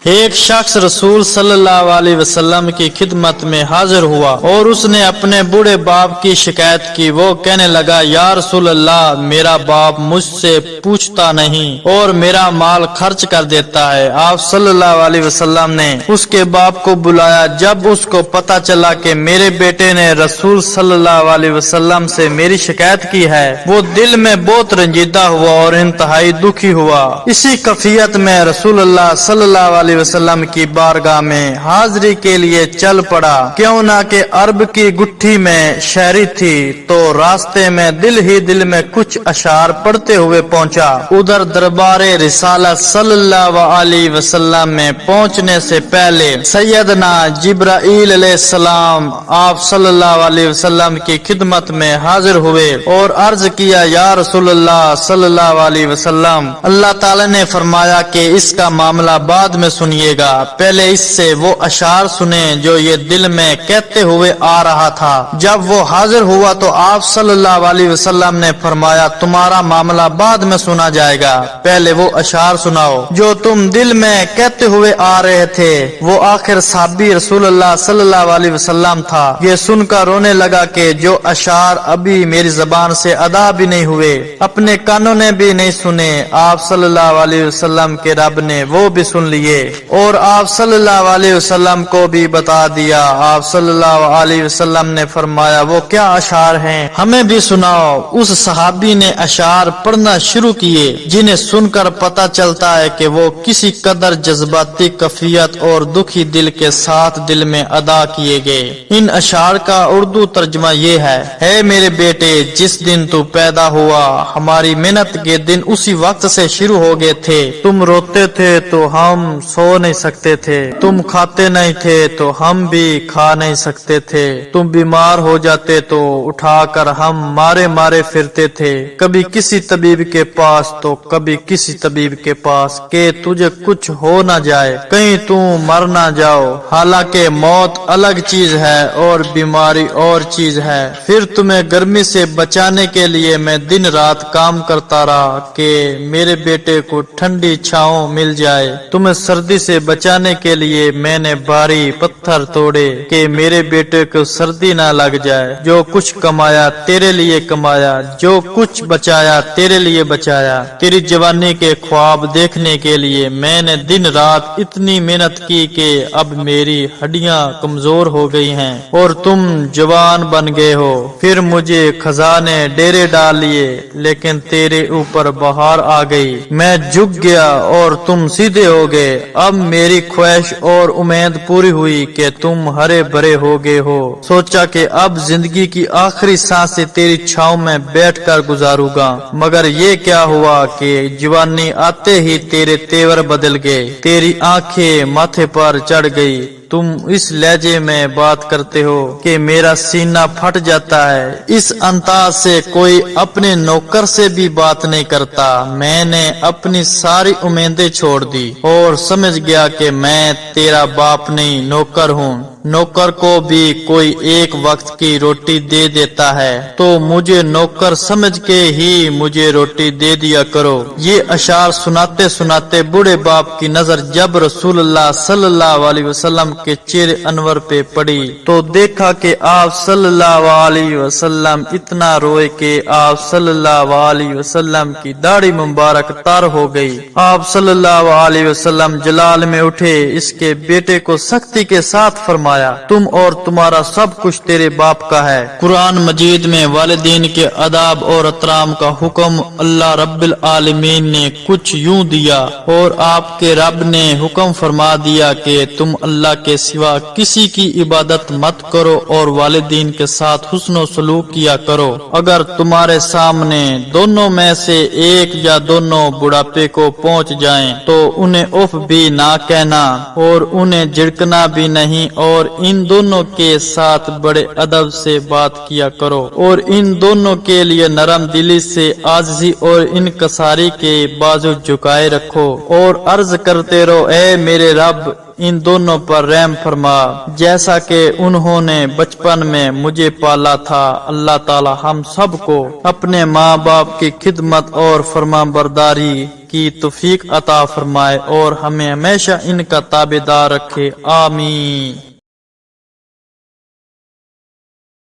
ایک شخص رسول صلی اللہ علیہ وسلم کی خدمت میں حاضر ہوا اور اس نے اپنے بوڑھے باپ کی شکایت کی۔ وہ کہنے لگا، یا رسول اللہ، میرا باپ مجھ سے پوچھتا نہیں اور میرا مال خرچ کر دیتا ہے۔ آپ صلی اللہ علیہ وسلم نے اس کے باپ کو بلایا۔ جب اس کو پتا چلا کہ میرے بیٹے نے رسول صلی اللہ علیہ وسلم سے میری شکایت کی ہے، وہ دل میں بہت رنجیدہ ہوا اور انتہائی دکھی ہوا۔ اسی کیفیت میں رسول اللہ صلی اللہ علیہ وسلم کی بارگاہ میں حاضری کے لیے چل پڑا، کیوں نہ کہ عرب کی گٹھی میں شہری تھی تو راستے میں دل میں کچھ اشعار پڑھتے ہوئے پہنچا۔ ادھر دربار رسالت صلی اللہ علیہ وسلم میں پہنچنے سے پہلے سیدنا جبرائیل علیہ السلام آپ صلی اللہ علیہ وسلم کی خدمت میں حاضر ہوئے اور عرض کیا، یا رسول اللہ صلی اللہ علیہ وسلم، اللہ تعالی نے فرمایا کہ اس کا معاملہ بعد میں سنیے گا، پہلے اس سے وہ اشعار سنیں جو یہ دل میں کہتے ہوئے آ رہا تھا۔ جب وہ حاضر ہوا تو آپ صلی اللہ علیہ وسلم نے فرمایا، تمہارا معاملہ بعد میں سنا جائے گا، پہلے وہ اشعار سناؤ جو تم دل میں کہتے ہوئے آ رہے تھے۔ وہ آخر صحابی رسول اللہ صلی اللہ علیہ وسلم تھا۔ یہ سن کر رونے لگا کہ جو اشعار ابھی میری زبان سے ادا بھی نہیں ہوئے، اپنے کانوں نے بھی نہیں سنے، آپ صلی اللہ علیہ وسلم کے رب نے وہ بھی سن لیے اور آپ صلی اللہ علیہ وسلم کو بھی بتا دیا۔ آپ صلی اللہ علیہ وسلم نے فرمایا، وہ کیا اشعار ہیں، ہمیں بھی سناؤ۔ اس صحابی نے اشعار پڑھنا شروع کیے جنہیں سن کر پتہ چلتا ہے کہ وہ کسی قدر جذباتی کیفیت اور دکھی دل کے ساتھ دل میں ادا کیے گئے۔ ان اشعار کا اردو ترجمہ یہ ہے، اے میرے بیٹے، جس دن تو پیدا ہوا ہماری محنت کے دن اسی وقت سے شروع ہو گئے تھے۔ تم روتے تھے تو ہم سو نہیں سکتے تھے، تم کھاتے نہیں تھے تو ہم بھی کھا نہیں سکتے تھے، تم بیمار ہو جاتے تو اٹھا کر ہم مارے مارے پھرتے تھے، کبھی کسی طبیب کے پاس تو کبھی کسی طبیب کے پاس کہ تجھے کچھ ہو نہ جائے، کہیں تم مر نہ جاؤ، حالانکہ موت الگ چیز ہے اور بیماری اور چیز ہے۔ پھر تمہیں گرمی سے بچانے کے لیے میں دن رات کام کرتا رہا کہ میرے بیٹے کو ٹھنڈی چھاؤں مل جائے، تمہیں سردی سے بچانے کے لیے میں نے بھاری پتھر توڑے کہ میرے بیٹے کو سردی نہ لگ جائے۔ جو کچھ کمایا تیرے لیے کمایا، جو کچھ بچایا تیرے لیے بچایا، تیری جوانی کے خواب دیکھنے کے لیے میں نے دن رات اتنی محنت کی کہ اب میری ہڈیاں کمزور ہو گئی ہیں اور تم جوان بن گئے ہو۔ پھر مجھے خزانے ڈیرے ڈال لیے، لیکن تیرے اوپر بہار آ گئی، میں جھک گیا اور تم سیدھے ہو گئے۔ اب میری خواہش اور امید پوری ہوئی کہ تم ہرے بھرے ہو گئے ہو، سوچا کہ اب زندگی کی آخری سانسیں تیری چھاؤں میں بیٹھ کر گزاروں گا، مگر یہ کیا ہوا کہ جوانی آتے ہی تیرے تیور بدل گئے، تیری آنکھیں ماتھے پر چڑھ گئی، تم اس لہجے میں بات کرتے ہو کہ میرا سینہ پھٹ جاتا ہے۔ اس انداز سے کوئی اپنے نوکر سے بھی بات نہیں کرتا۔ میں نے اپنی ساری امیدیں چھوڑ دی اور سمجھ گیا کہ میں تیرا باپ نہیں، نوکر ہوں۔ نوکر کو بھی کوئی ایک وقت کی روٹی دے دیتا ہے تو مجھے نوکر سمجھ کے ہی مجھے روٹی دے دیا کرو۔ یہ اشعار سناتے سناتے بوڑھے باپ کی نظر جب رسول اللہ صلی اللہ علیہ وسلم کے چہرے انور پہ پڑی تو دیکھا کہ آپ صلی اللہ علیہ وسلم اتنا روئے کہ آپ صلی اللہ علیہ وسلم کی داڑھی مبارک تار ہو گئی۔ آپ صلی اللہ علیہ وسلم جلال میں اٹھے، اس کے بیٹے کو سختی کے ساتھ فرمایا، تم اور تمہارا سب کچھ تیرے باپ کا ہے۔ قرآن مجید میں والدین کے آداب اور احترام کا حکم اللہ رب العالمین نے کچھ یوں دیا اور آپ کے رب نے حکم فرما دیا کہ تم اللہ کے سوا کسی کی عبادت مت کرو اور والدین کے ساتھ حسن و سلوک کیا کرو۔ اگر تمہارے سامنے دونوں میں سے ایک یا دونوں بڑھاپے کو پہنچ جائیں تو انہیں اف بھی نہ کہنا اور انہیں جھڑکنا بھی نہیں اور اور ان دونوں کے ساتھ بڑے ادب سے بات کیا کرو اور ان دونوں کے لیے نرم دلی سے عاجزی اور انکساری کے بازو جھکائے رکھو اور عرض کرتے رہو اے میرے رب ان دونوں پر رحم فرما جیسا کہ انہوں نے بچپن میں مجھے پالا تھا۔ اللہ تعالی ہم سب کو اپنے ماں باپ کی خدمت اور فرما برداری کی توفیق عطا فرمائے اور ہمیں ہمیشہ ان کا تابعدار رکھے، آمین۔